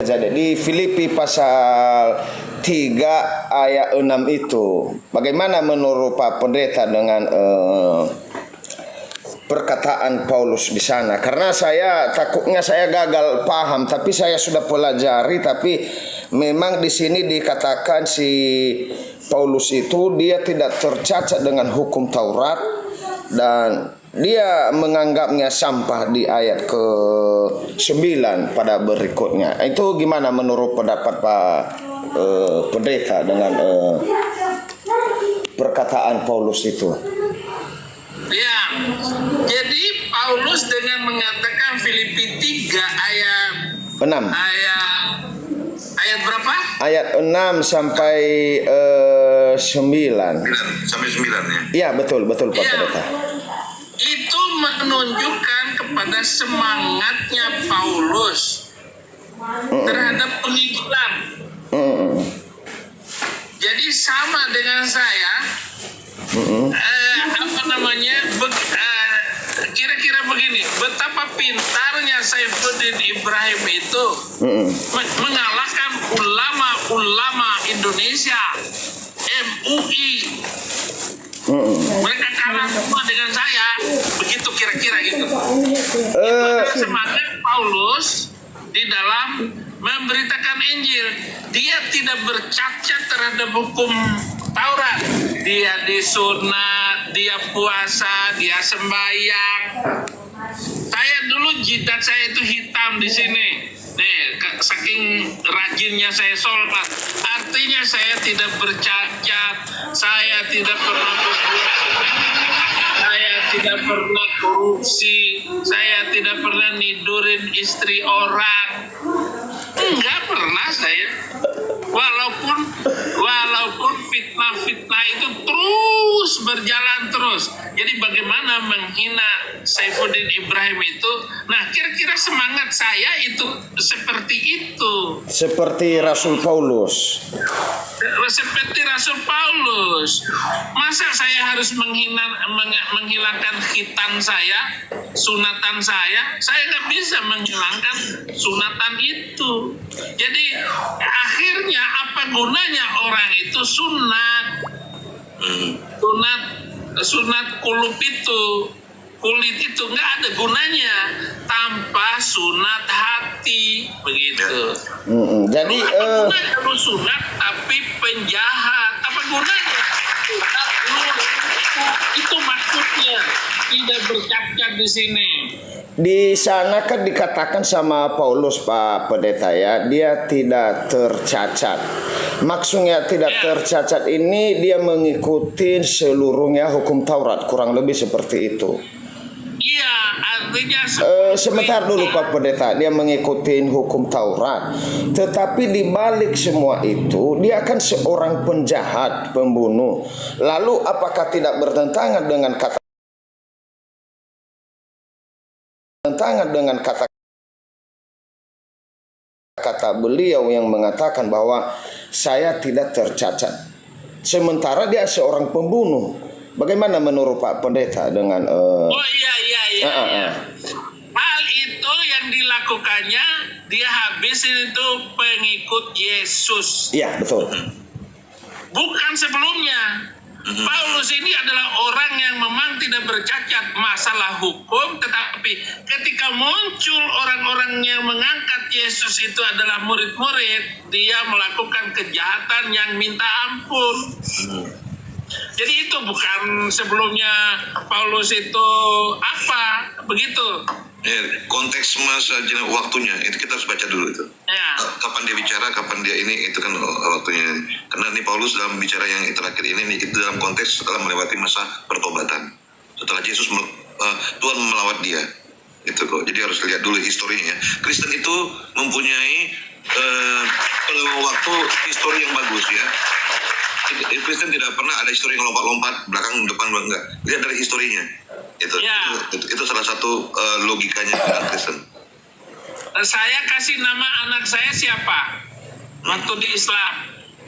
Jadi di Filipi pasal 3 ayat 6 itu, bagaimana menurut Pak Pendeta dengan perkataan Paulus di sana? Karena saya takutnya saya gagal paham, tapi saya sudah pelajari, tapi memang di sini dikatakan si Paulus itu dia tidak tercacat dengan hukum Taurat dan dia menganggapnya sampah di ayat ke-9 pada berikutnya. Itu gimana menurut pendapat Pak Pendeta dengan perkataan Paulus itu? Ya, jadi Paulus dengan mengatakan Filipi 3 ayat 6. Ayat berapa? Ayat 6 sampai 9. Sampai 9 ya. Iya, betul Pak Pendeta. Itu menunjukkan kepada semangatnya Paulus terhadap pengikilan. Jadi sama dengan saya, kira-kira begini, betapa pintarnya Saifuddin Ibrahim itu mengalahkan ulama-ulama Indonesia, MUI. Mereka kalah semua dengan saya, begitu kira-kira gitu. Itu adalah semangat Paulus di dalam memberitakan Injil. Dia tidak bercacat terhadap hukum Taurat. Dia disunat, dia puasa, dia sembahyang. Saya dulu jidat saya itu hitam di sini. Nih, saking rajinnya saya sholat. Artinya saya tidak bercacat, saya tidak pernah berbuat, saya tidak pernah korupsi, saya tidak pernah nidurin istri orang. Enggak pernah saya. Walaupun fitnah-fitnah itu terus berjalan terus. Jadi bagaimana menghina Saifuddin Ibrahim itu? Nah, kira-kira semangat saya itu seperti itu. Seperti Rasul Paulus. Seperti Rasul Paulus. Masa saya harus menghilangkan khitan saya, sunatan saya? Saya nggak bisa menghilangkan sunatan itu. Jadi akhirnya apa gunanya orang itu sunat kulit itu nggak ada gunanya tanpa sunat hati, begitu. Jadi apa gunanya kalau sunat tapi penjahat? Apa gunanya? Itu maksudnya tidak bercacat di sini. di sana kan dikatakan sama Paulus Pak Pendeta ya, dia tidak tercacat. Maksudnya tidak tercacat ini dia mengikuti seluruhnya hukum Taurat, kurang lebih seperti itu. Iya, artinya sebentar dulu Pak Pendeta, dia mengikuti hukum Taurat, tetapi di balik semua itu dia kan seorang penjahat, pembunuh. Lalu apakah tidak bertentangan dengan kata beliau yang mengatakan bahwa saya tidak tercacat, sementara dia seorang pembunuh? Bagaimana menurut Pak Pendeta dengan iya. Hal itu yang dilakukannya, dia habisin itu pengikut Yesus. Iya, betul. Bukan sebelumnya. Paulus ini adalah orang yang memang tidak bercacat masalah hukum, tetapi ketika muncul orang-orang yang mengangkat Yesus itu adalah murid-murid, dia melakukan kejahatan yang minta ampun. Jadi itu bukan sebelumnya Paulus itu apa, begitu. Konteks masa waktunya itu kita harus baca dulu itu. Ya. Kapan dia bicara, kapan dia ini, itu kan waktunya. Karena ini Paulus dalam bicara yang terakhir ini itu dalam konteks setelah melewati masa pertobatan. Setelah Yesus Tuhan melawat dia. Itu kok. Jadi harus lihat dulu historinya. Kristen itu mempunyai waktu histori yang bagus ya. Kristen tidak pernah ada histori yang lompat-lompat belakang depan enggak. Lihat dari historinya. Itu salah satu logikanya dalam Kristen. Saya kasih nama anak saya siapa? Waktu di Islam,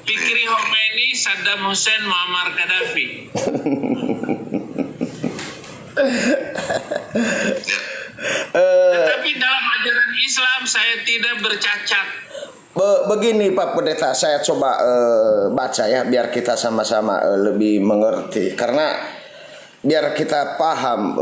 Fikri Khomeini, Saddam Hussein, Muammar Gaddafi. Ya. Tetapi dalam ajaran Islam saya tidak bercacat. Begini Pak Pendeta, saya coba baca ya biar kita sama-sama lebih mengerti, karena biar kita paham.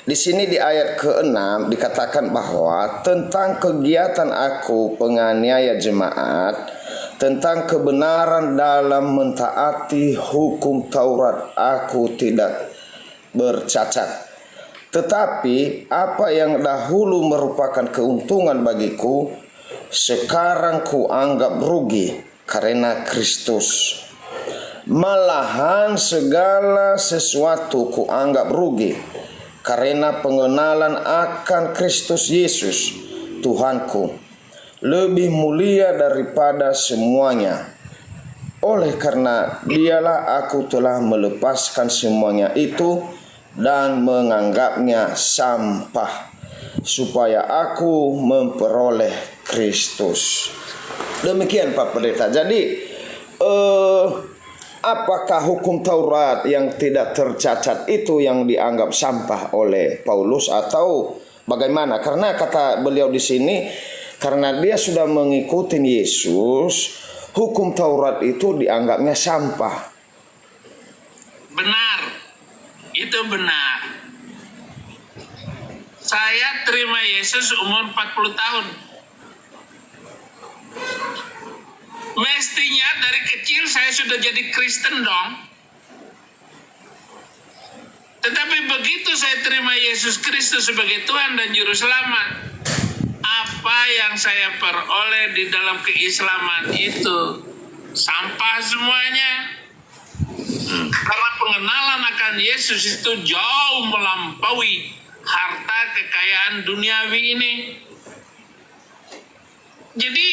Di sini di ayat ke-6 dikatakan bahwa tentang kegiatan aku penganiaya jemaat, tentang kebenaran dalam mentaati hukum Taurat aku tidak bercacat. Tetapi apa yang dahulu merupakan keuntungan bagiku, sekarang kuanggap rugi karena Kristus. Malahan segala sesuatu kuanggap rugi karena pengenalan akan Kristus Yesus Tuhanku, lebih mulia daripada semuanya. Oleh karena dialah aku telah melepaskan semuanya itu dan menganggapnya sampah, supaya aku memperoleh Kristus. Demikian Pak Pendeta. Jadi apakah hukum Taurat yang tidak tercacat itu yang dianggap sampah oleh Paulus atau bagaimana? Karena kata beliau di sini, karena dia sudah mengikuti Yesus, hukum Taurat itu dianggapnya sampah. Benar, itu benar. Saya terima Yesus umur 40 tahun. Mestinya dari kecil saya sudah jadi Kristen dong. Tetapi begitu saya terima Yesus Kristus sebagai Tuhan dan Juru Selamat, apa yang saya peroleh di dalam keislaman itu sampah semuanya. Karena pengenalan akan Yesus itu jauh melampaui harta kekayaan duniawi ini. Jadi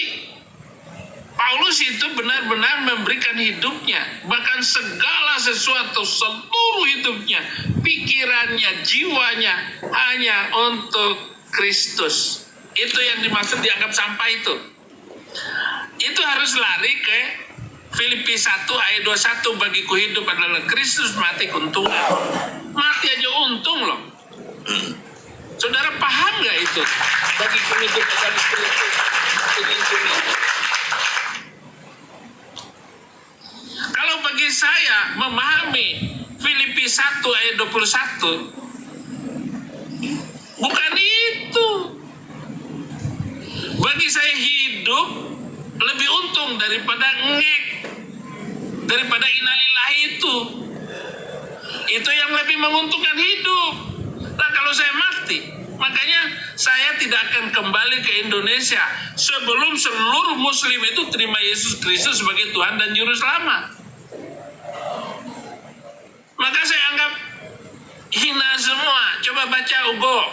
Paulus itu benar-benar memberikan hidupnya, bahkan segala sesuatu, seluruh hidupnya, pikirannya, jiwanya hanya untuk Kristus. Itu yang dimaksud dianggap sampah itu. Itu harus lari ke Filipi 1 ayat 21, bagiku hidup adalah Kristus, mati keuntungan. Mati aja untung loh. Saudara paham gak itu? Bagiku hidup adalah Kristus, mati keuntungan. Kalau bagi saya memahami Filipi 1 ayat 21, bukan itu. Bagi saya hidup lebih untung daripada ngek, daripada innalillahi itu. Itu yang lebih menguntungkan hidup. Nah kalau saya mati, makanya saya tidak akan kembali ke Indonesia sebelum seluruh muslim itu terima Yesus Kristus sebagai Tuhan dan Juru Selamat. Maka saya anggap hina semua. Coba baca Ugo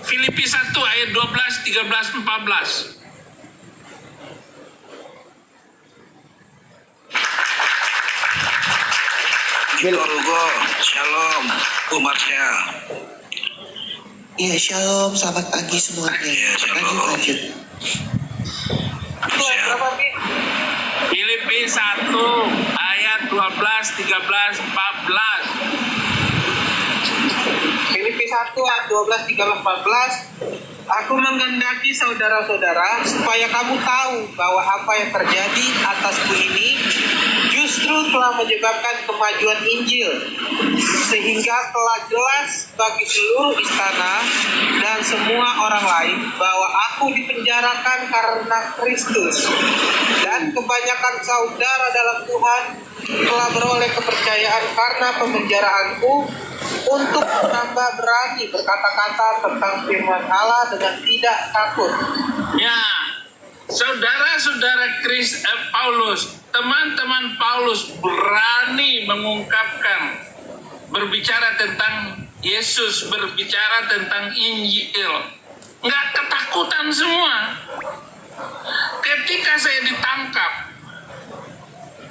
Filipi 1 ayat 12, 13, 14. Hugo, shalom, Umarsya. Iya, shalom, selamat pagi semuanya. Iya, shalom. Lanjut. Filipi 1 ayat 12, 13, 14. Filipi 1 ayat 12, 13, 14. Aku menghendaki saudara-saudara supaya kamu tahu bahwa apa yang terjadi atasku ini justru telah menyebabkan kemajuan Injil, sehingga telah jelas bagi seluruh istana dan semua orang lain bahwa aku dipenjarakan karena Kristus, dan kebanyakan saudara dalam Tuhan telah beroleh kepercayaan karena pemenjaraanku, untuk menambah berani berkata-kata tentang firman Allah dengan tidak takut. Ya, saudara-saudara Paulus, teman-teman Paulus berani mengungkapkan, berbicara tentang Yesus, berbicara tentang Injil. Nggak ketakutan semua. Ketika saya ditangkap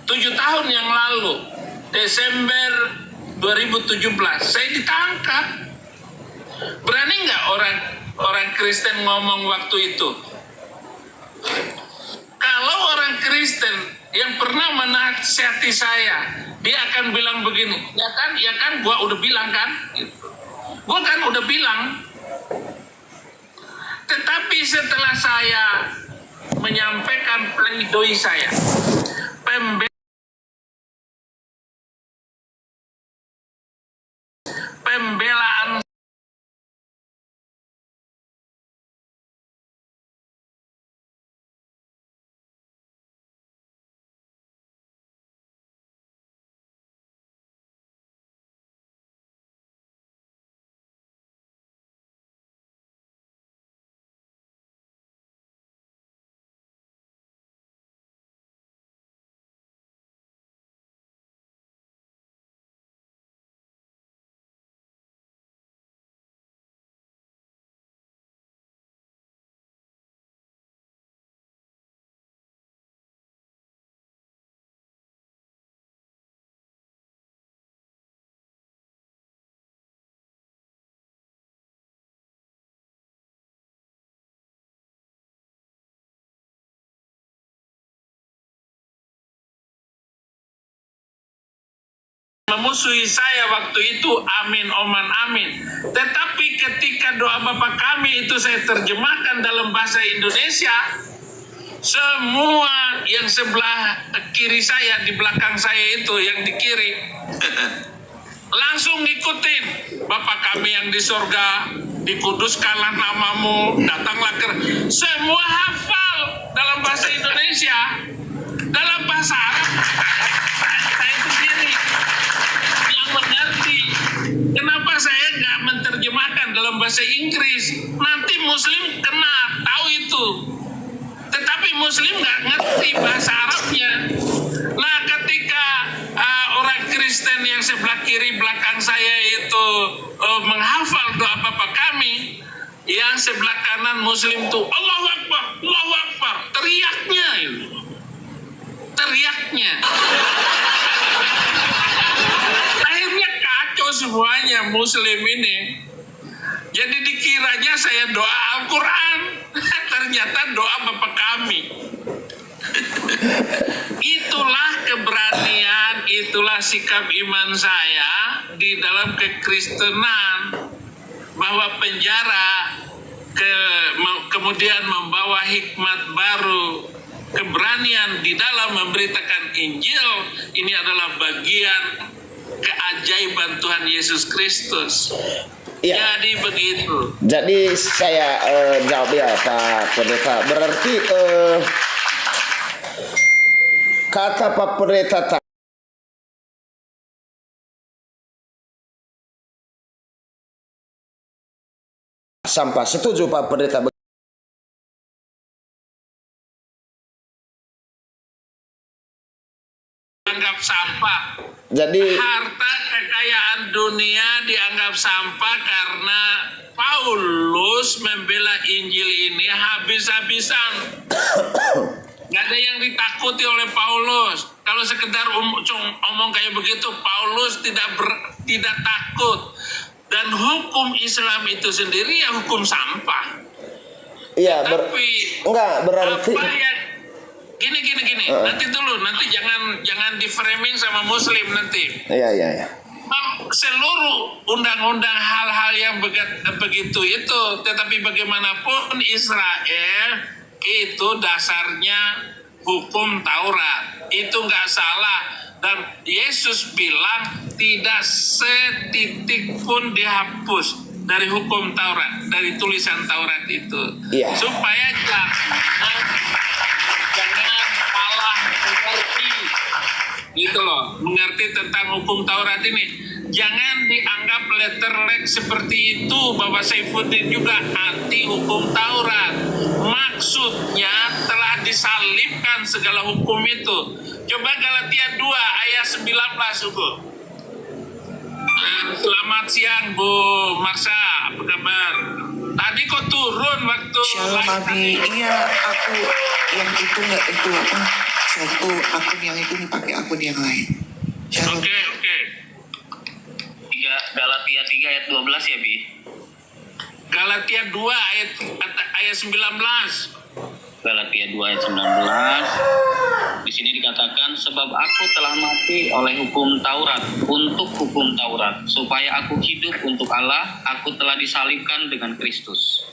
7 tahun yang lalu, Desember 2017, saya ditangkap. Berani nggak orang Kristen ngomong waktu itu? Kalau orang Kristen yang pernah menasihati saya, dia akan bilang begini, ya kan, gua udah bilang kan, gua kan udah bilang. Tetapi setelah saya menyampaikan pledoi saya. Pembelaan memusuhi saya waktu itu, amin oman amin. Tetapi ketika doa Bapa kami itu saya terjemahkan dalam bahasa Indonesia, semua yang sebelah kiri saya, di belakang saya itu yang di kiri langsung ngikutin. Bapa kami yang di sorga, dikuduskanlah namamu, datanglah semua hafal dalam bahasa Indonesia. Dalam bahasa Arab saya sendiri yang mengerti. Kenapa saya nggak menerjemahkan dalam bahasa Inggris? Nanti Muslim kena tahu itu. Tetapi Muslim nggak ngerti bahasa Arabnya. Nah, ketika orang Kristen yang sebelah kiri belakang saya itu menghafal doa Bapa kami, yang sebelah kanan Muslim tuh Allahu Akbar, Allahu Akbar, teriaknya. Akhirnya kacau semuanya Muslim ini. Jadi dikiranya saya doa Al-Quran, ternyata doa Bapa kami. Itulah keberanian, itulah sikap iman saya di dalam kekristenan, bahwa penjara kemudian membawa hikmat baru, keberanian di dalam memberitakan Injil. Ini adalah bagian keajaiban Tuhan Yesus Kristus. Ya. Jadi begitu. Jadi saya jawab ya Pak Pendeta. Berarti kata Pak Pendeta sampah, setuju Pak Pendeta? Anggap sampah. Jadi Harta kekayaan dunia dianggap sampah karena Paulus membela Injil ini habis-habisan. Gak ada yang ditakuti oleh Paulus. Kalau sekedar omong kayak begitu, Paulus tidak takut. Dan hukum Islam itu sendiri ya hukum sampah. iya Tapi enggak berarti gini. Nanti dulu, nanti jangan di framing sama Muslim nanti. iya. Seluruh undang-undang hal-hal yang begitu itu, tetapi bagaimanapun Israel itu dasarnya hukum Taurat, itu nggak salah. Dan Yesus bilang tidak setitik pun dihapus dari hukum Taurat, dari tulisan Taurat itu. Iya. Supaya jangan salah mengerti, gitu loh, mengerti tentang hukum Taurat ini. Jangan dianggap letterlek seperti itu, bahwa Saifuddin juga anti hukum Taurat. Maksudnya telah disalibkan segala hukum itu. Coba Galatia 2 ayat 19, Hugo. Selamat siang Bu Marsha, apa kabar? Tadi kok turun waktu Shalom Abi. Iya, aku yang itu nggak itu apa? Satu akun yang itu dipakai akun yang lain. Shalom. Oke. Galatia 3 ayat 12 ya, Bi? Galatia 2 ayat 19. Galatia 2 ayat 19. Di sini dikatakan, sebab aku telah mati oleh hukum Taurat, untuk hukum Taurat, supaya aku hidup untuk Allah. Aku telah disalibkan dengan Kristus.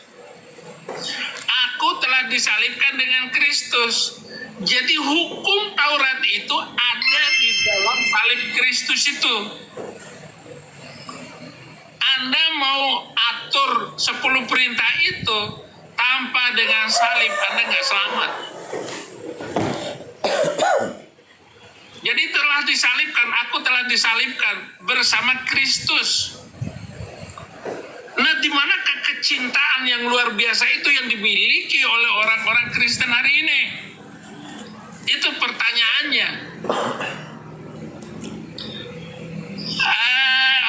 Aku telah disalibkan dengan Kristus. Jadi hukum Taurat itu ada di dalam salib Kristus itu. Anda mau atur 10 perintah itu tanpa dengan salib, Anda nggak selamat. Jadi telah disalibkan, aku telah disalibkan bersama Kristus. Nah, di manakah kecintaan yang luar biasa itu yang dimiliki oleh orang-orang Kristen hari ini? Itu pertanyaannya.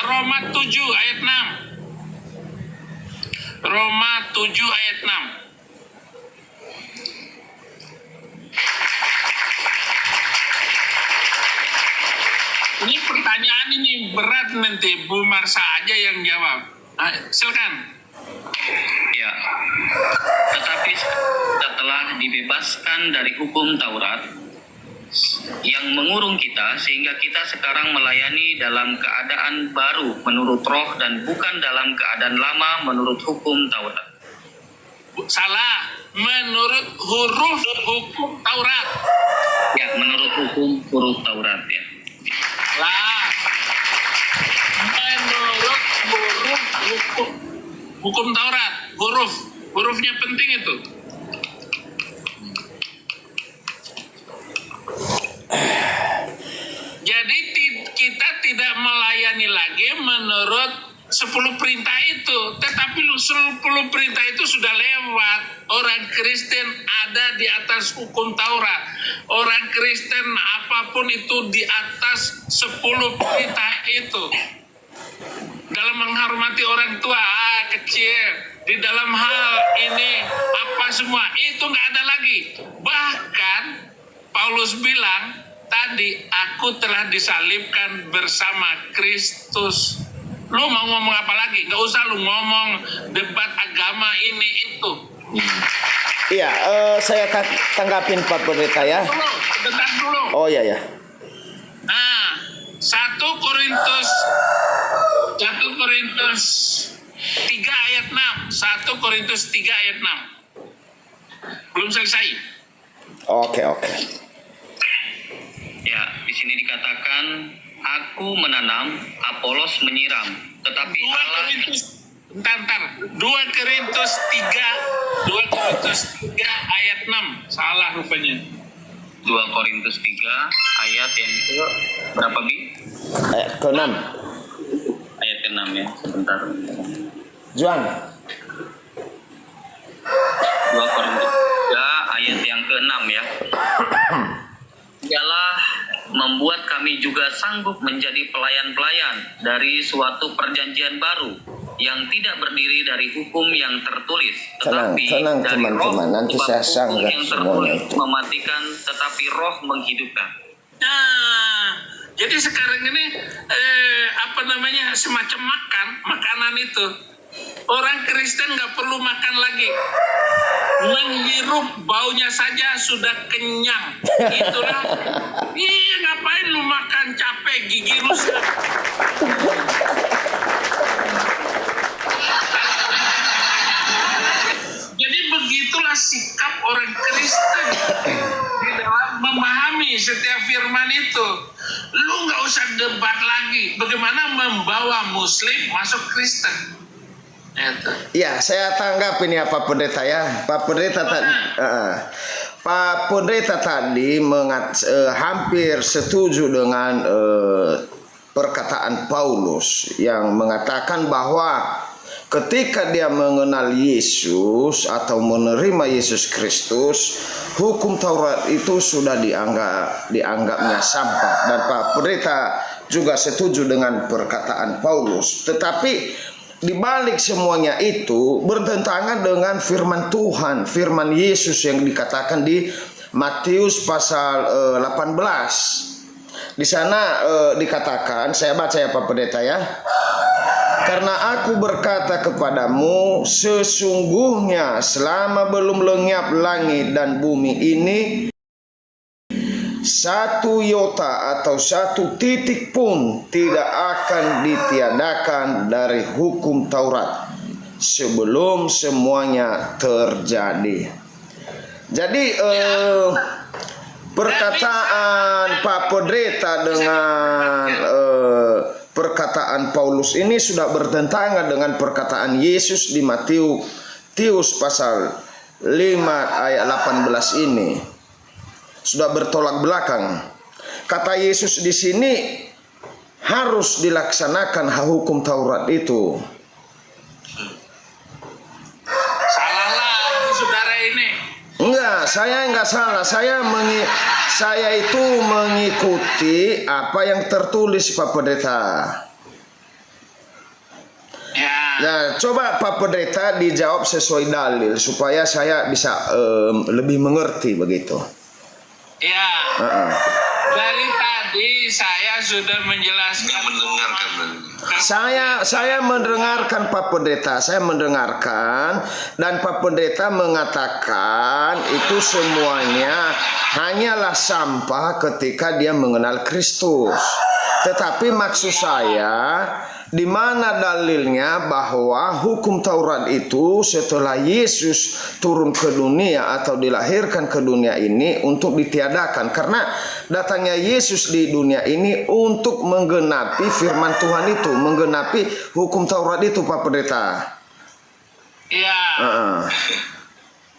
Roma 7 ayat 6. Roma 7 ayat 6. Ini pertanyaan ini berat, nanti Bu Marsa aja yang jawab. Silakan. Ya, tetapi setelah dibebaskan dari hukum Taurat yang mengurung kita, sehingga kita sekarang melayani dalam keadaan baru menurut roh dan bukan dalam keadaan lama menurut hukum Taurat. Salah, menurut huruf hukum Taurat. Ya, menurut huruf Taurat ya. Lah, menurut huruf hukum Taurat, hurufnya penting itu. Jadi kita tidak melayani lagi menurut 10 perintah itu, tetapi 10 perintah itu sudah lewat. Orang Kristen ada di atas hukum Taurat. Orang Kristen apapun itu di atas 10 perintah itu. Dalam menghormati orang tua, kecil, di dalam hal ini apa semua itu nggak ada lagi. Bahkan Paulus bilang tadi, aku telah disalibkan bersama Kristus. Lu mau ngomong apa lagi? Nggak usah lu ngomong debat agama ini itu. Iya, saya tanggapin Pak Pendeta ya. Sebentar dulu. Oh iya ya. Nah, 1 Korintus 3 ayat 6. 1 Korintus 3 ayat 6. Belum selesai. Oke. Ya, di sini dikatakan aku menanam, Apolos menyiram, tetapi 2 Allah Korintus 3 ayat 6. Salah rupanya. 2 Korintus 3 ayat yang ke berapa, Bi? Ayat ke-6. Ayat ke-6 ya, sebentar. Juan. 2 Korintus 3 ayat yang ke-6 ya. Dialah membuat kami juga sanggup menjadi pelayan-pelayan dari suatu perjanjian baru yang tidak berdiri dari hukum yang tertulis, tetapi Tenang, dari teman-teman. roh, Nanti sebab saya hukum sanggah yang semuanya tertulis itu. mematikan, tetapi roh menghidupkan. Nah, jadi sekarang ini semacam makanan itu. Orang Kristen nggak perlu makan lagi. Menghirup baunya saja sudah kenyang. Itulah. Iya, ngapain lu makan, capek gigi lu sudah. Jadi begitulah sikap orang Kristen di dalam memahami setiap firman itu. Lu nggak usah debat lagi bagaimana membawa Muslim masuk Kristen. Itu. Ya, saya tanggapin ya Pak Pendeta ya. Pak Pendeta tadi hampir setuju dengan perkataan Paulus yang mengatakan bahwa ketika dia mengenal Yesus atau menerima Yesus Kristus, hukum Taurat itu sudah dianggapnya sampah. Dan Pak Pendeta juga setuju dengan perkataan Paulus. Tetapi di balik semuanya itu bertentangan dengan firman Tuhan, firman Yesus yang dikatakan di Matius pasal 18. Di sana dikatakan, saya baca ya Pak Pendeta ya. Karena aku berkata kepadamu, sesungguhnya selama belum lenyap langit dan bumi ini, satu iota atau satu titik pun tidak akan ditiadakan dari hukum Taurat sebelum semuanya terjadi. Jadi perkataan Pak Pendeta dengan perkataan Paulus ini sudah bertentangan dengan perkataan Yesus di Matius pasal 5 ayat 18 ini. Sudah bertolak belakang. Kata Yesus di sini harus dilaksanakan hukum Taurat itu. Salah lagi saudara ini. Enggak, saya enggak salah. Saya itu mengikuti apa yang tertulis Pak Pendeta. Ya. Nah, coba Pak Pendeta dijawab sesuai dalil supaya saya bisa lebih mengerti begitu. Ya. Dari tadi saya sudah menjelaskan. Nggak mendengarkan. Saya mendengarkan Pak Pendeta, saya mendengarkan, dan Pak Pendeta mengatakan itu semuanya hanyalah sampah ketika dia mengenal Kristus. Tetapi maksud saya, di mana dalilnya bahwa hukum Taurat itu setelah Yesus turun ke dunia atau dilahirkan ke dunia ini untuk ditiadakan, karena datangnya Yesus di dunia ini untuk menggenapi firman Tuhan itu, menggenapi hukum Taurat itu, Pak Pendeta. Ya.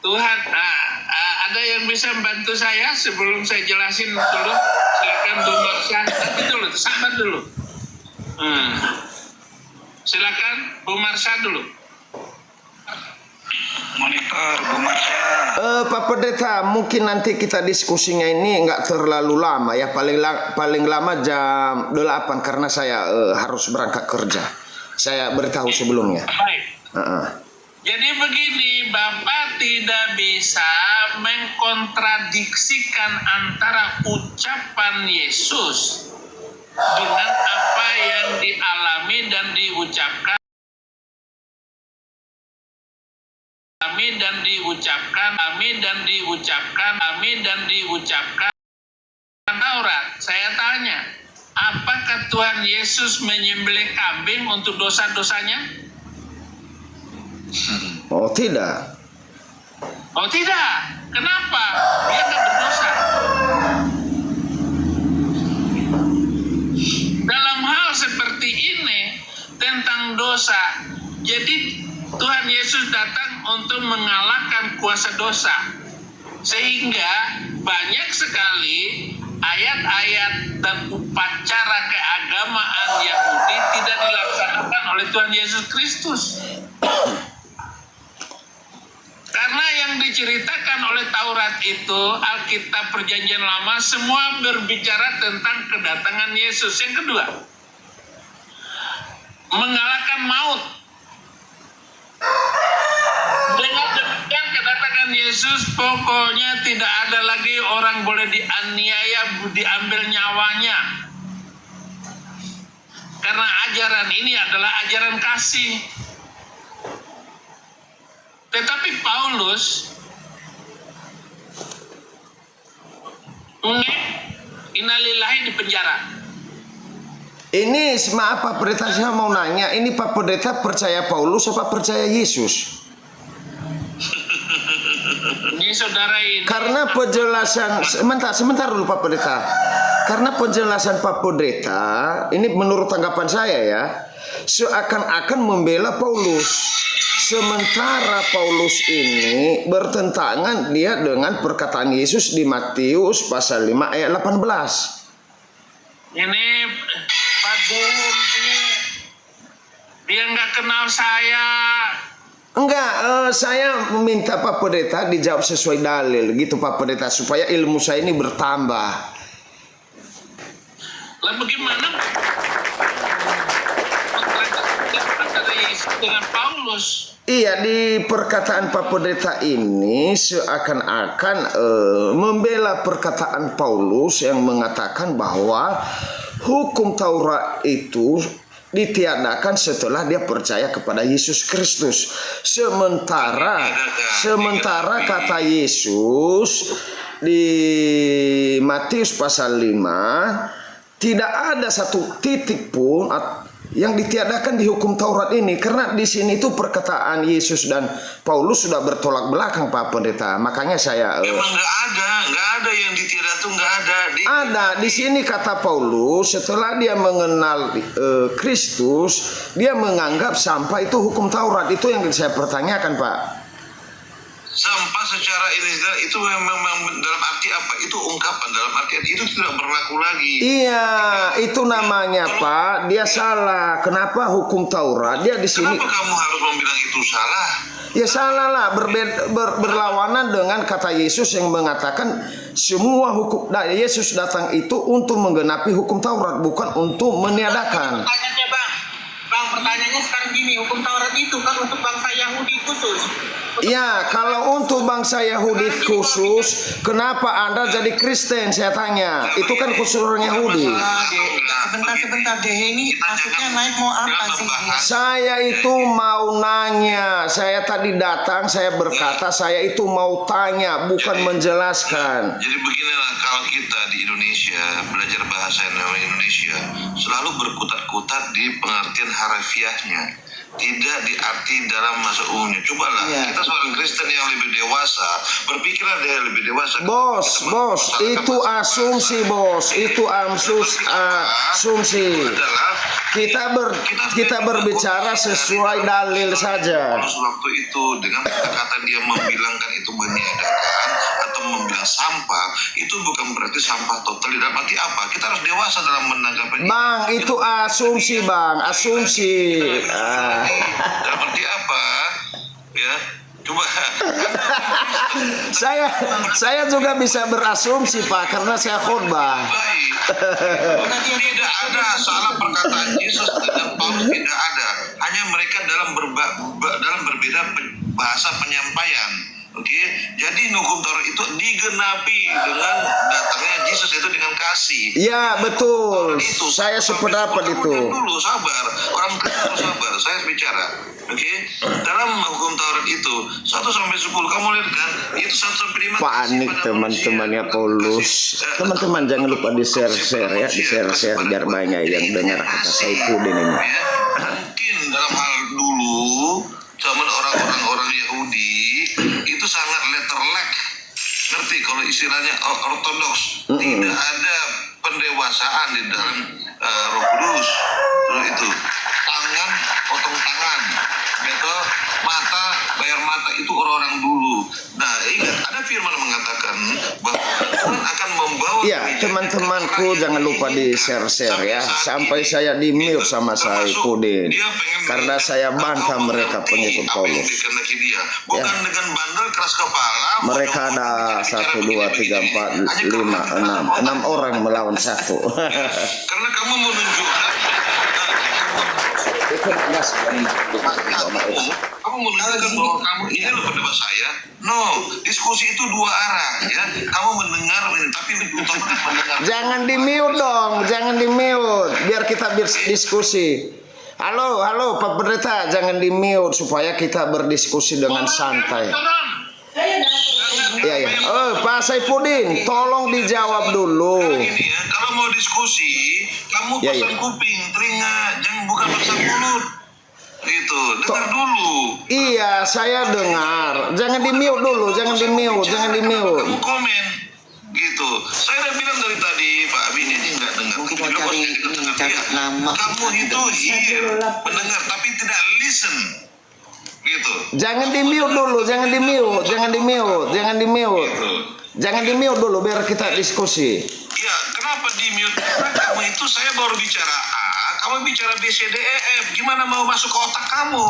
Tuhan, ada yang bisa membantu saya sebelum saya jelasin dulu? Silakan Bu Marsha. Nanti dulu, sabar dulu. Silakan Bu Marsha dulu. Monitor Bu Marsha. Pak Pendeta, mungkin nanti kita diskusinya ini nggak terlalu lama ya, paling lama jam 8 karena saya harus berangkat kerja. Saya beritahu sebelumnya. Baik. Jadi begini, Bapak tidak bisa mengkontradiksikan antara ucapan Yesus dengan apa yang dialami dan diucapkan Taurat. Saya tanya, apakah Tuhan Yesus menyembelih kambing untuk dosa-dosanya? Oh tidak. Oh tidak. Kenapa? Dia tidak berdosa. Dalam hal seperti ini tentang dosa, jadi Tuhan Yesus datang untuk mengalahkan kuasa dosa, sehingga banyak sekali ayat-ayat dan upacara keagamaan Yahudi tidak dilaksanakan oleh Tuhan Yesus Kristus. Karena yang diceritakan oleh Taurat itu, Alkitab Perjanjian Lama, semua berbicara tentang kedatangan Yesus. Yang kedua, mengalahkan maut. Dengan demikian kedatangan Yesus, pokoknya tidak ada lagi orang boleh dianiaya, diambil nyawanya. Karena ajaran ini adalah ajaran kasih. Tetapi Paulus innalillahi di penjara. Ini maaf Pak Pendeta, saya mau nanya, ini Pak Pendeta percaya Paulus apa percaya Yesus? Ini saudara ini. Karena penjelasan sebentar dulu Pak Pendeta. Karena penjelasan Pak Pendeta ini menurut tanggapan saya ya, seakan-akan membela Paulus. Sementara Paulus ini bertentangan dia dengan perkataan Yesus di Matius pasal 5 ayat 18. Ini Pak Dum ini dia nggak kenal saya. Enggak, saya meminta Pak Pendeta dijawab sesuai dalil gitu Pak Pendeta, supaya ilmu saya ini bertambah. Lah bagaimana antara Yesus dengan Paulus? Iya, di perkataan Pak Pendeta ini seakan-akan membela perkataan Paulus yang mengatakan bahwa hukum Taurat itu ditiadakan setelah dia percaya kepada Yesus Kristus. Sementara kata Yesus di Matius pasal 5 tidak ada satu titik pun yang ditiadakan di hukum Taurat ini, karena di sini itu perkataan Yesus dan Paulus sudah bertolak belakang Pak Pendeta. Makanya saya Emang nggak ada yang ditiada tuh nggak ada. ada di sini kata Paulus setelah dia mengenal Kristus, dia menganggap sampah itu hukum Taurat. Itu yang saya pertanyakan Pak. Sampah secara ini itu memang dalam arti apa? Itu ungkapan dalam arti itu tidak berlaku lagi. Iya, itu namanya Pak. Dia salah. Kenapa hukum Taurat? Dia di sini. Kenapa kamu harus membilang itu salah? Ya salah lah, berlawanan dengan kata Yesus yang mengatakan semua hukum. Nah, Yesus datang itu untuk menggenapi hukum Taurat, bukan untuk meniadakan. Pertanyaannya bang, pertanyaannya sekarang gini, hukum Taurat itu kan untuk bangsa Yahudi khusus. Ya, kalau untuk bangsa Yahudi khusus, kenapa Anda jadi Kristen? Saya tanya. Itu kan khusus orang Yahudi. Sebentar deh, ini maksudnya naik mau apa sih? Saya itu mau nanya. Saya tadi datang, saya berkata saya itu mau tanya, bukan menjelaskan. Jadi beginilah, kalau kita di Indonesia belajar bahasa Indonesia selalu berkutat-kutat di pengertian harafiahnya, tidak diarti dalam masa umumnya. Cobalah kita seorang Kristen yang lebih dewasa, berpikirlah dia lebih dewasa. Bos, itu asumsi bos, itu asumsi. Kita berbicara sesuai dalil saja. Waktu itu dengan kata dia membilangkan itu meniadakan atau membilang sampah, itu bukan berarti sampah total. Dalam arti apa? Kita harus dewasa dalam menanggapi. Bang, itu asumsi bang, asumsi. Dalam arti apa? Ya, coba. Saya juga bisa berasumsi Pak, karena saya khotbah. Tidak ada salah perkataan Yesus dan Paulus, tidak ada. Hanya mereka dalam berbeda bahasa penyampaian. Oke, jadi hukum Taurat itu digenapi dengan datangnya Yesus itu dengan kasih. Ya betul. Saya sependapat itu. Dulu sabar, orang Kristen sabar. Saya bicara. Oke, dalam hukum Taurat itu 1 sampai 10 kamu lihat kan? Itu 1 sampai 5. Panik teman-temannya Paulus. Teman-teman jangan lupa di share ya, di share biar banyak yang dengar kata Saifuddin ini. Mungkin dalam hal dulu zaman orang Yahudi itu sangat letterlek, ngerti kalau istilahnya ortodoks, tidak ada pendewasaan di dalam Roh Kudus. Itu tangan potong tangan, gitu, mata bayar mata, itu orang-orang dulu. Nah ingat ada firman mengatakan bahwa Tuhan akan membawa. Ya teman-temanku jangan lupa di share ya, sampai saya di mute sama Saifuddin karena saya bantah mereka pengikut Paulus. Bukan dengan bandel keras kepala. Mereka ada 1, 2, 3, 4, 5, 6 orang melawan 1. Karena kamu menunjukkan kamu menunjukkan bahwa kamu ini loh pendapat saya. No, diskusi itu 2 arah ya. Kamu mendengar tapi lebih utama mendengar. Jangan di mute dong, jangan di mute biar kita diskusi. Halo Pak Pendeta, jangan di mute supaya kita berdiskusi dengan santai. Iya. Pak Saifuddin, tolong dijawab dulu. Gini ya, kalau mau diskusi, kamu pasang kuping, telinga, jangan bukan pasang mulut. Gitu, dengar dulu. Iya, saya dengar. Jangan di mute dulu, jangan di mute. Kamu komen. Gitu. Saya udah bilang dari tadi, Pak Abi ini nggak dengar. Mungkin mau cari nama. Kamu itu mendengar tapi tidak listen. Gitu. Jangan di mute dulu, jangan di mute dulu biar kita diskusi. Ya, kenapa di mute? Karena kamu itu saya baru bicara A, kamu bicara B, C, D, E, F. Gimana mau masuk ke otak kamu?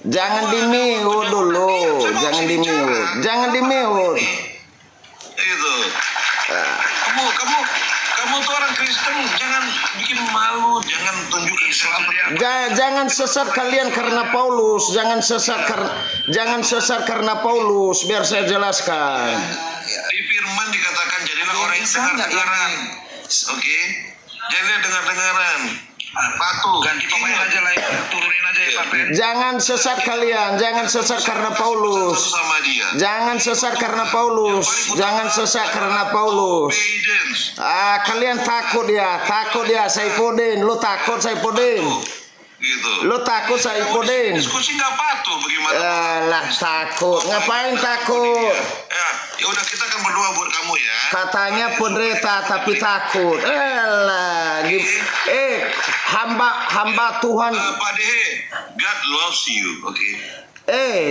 Jangan di mute dulu, jangan di mute. Itu. Kamu tuh orang Kristen, jangan bikin malu, jangan tunjukkan selamat. Jangan sesat kalian karena Paulus, jangan sesat karena Paulus, biar saya jelaskan. Di firman dikatakan jadilah orang yang dengar-dengaran. Oke? Jadilah dengar-dengaran. Patuh. Ganti pemain aja lah, turunin aja ya Pak Pen. Jangan sesat kalian, jangan sesat karena Paulus. Sama dia. Jangan sesat karena Paulus. Jangan sesat karena Paulus. Obedience. Kalian takut ya, Saifuddin. Lu takut Saifuddin. Gitu. Lu takut Saifuddin. Diskusi nggak patuh bagaimana? Lah takut. Ngapain takut? Ya udah kita akan berdoa buat kamu ya. Katanya pendeta tapi takut. Hamba Tuhan. Pak Dehe, God loves you, oke?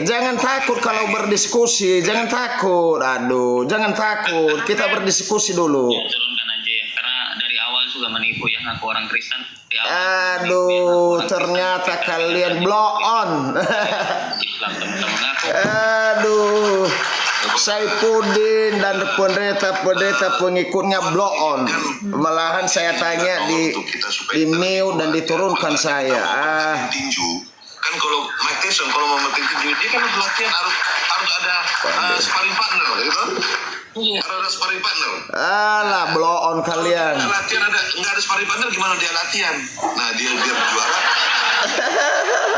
Jangan takut kalau berdiskusi, jangan takut. Aduh, jangan takut. Kita berdiskusi dulu. Ya, turunkan aja ya, karena dari awal sudah menipu ya, ngaku orang Kristen. Di awal Aduh, ternyata kalian blow on. Islam teman-teman ngaku. Aduh, Saifuddin dan pendeta pengikutnya blow on. Malahan saya tanya di mute dan diturunkan saya. Tinju. Kan kalau Mike Tyson kalau mau memetik tinju dia kan latihan harus ada sparring partner gitu. Harus ada sparring partner. Alah, blow on kalian. Latihan nggak ada sparring partner gimana dia latihan? Nah dia juara.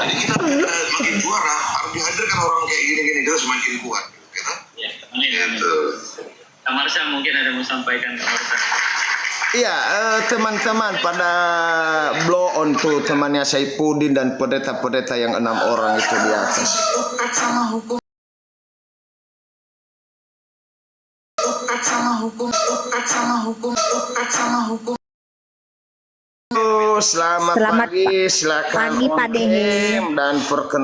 Jadi kita makin juara harus dihadirkan orang kayak gini kita semakin kuat. Gitu. Ya, gitu. Kak Marsha mungkin ada mau sampaikan Kak Marsha. Iya, teman-teman pada blow on tuh temannya Saifuddin dan pendeta-pendeta yang 6 orang itu di atas. Taat sama hukum. Taat sama hukum. Taat sama hukum. Taat sama hukum. Selamat pagi, silakan pagi, Pak Dehe. dan perkenalan.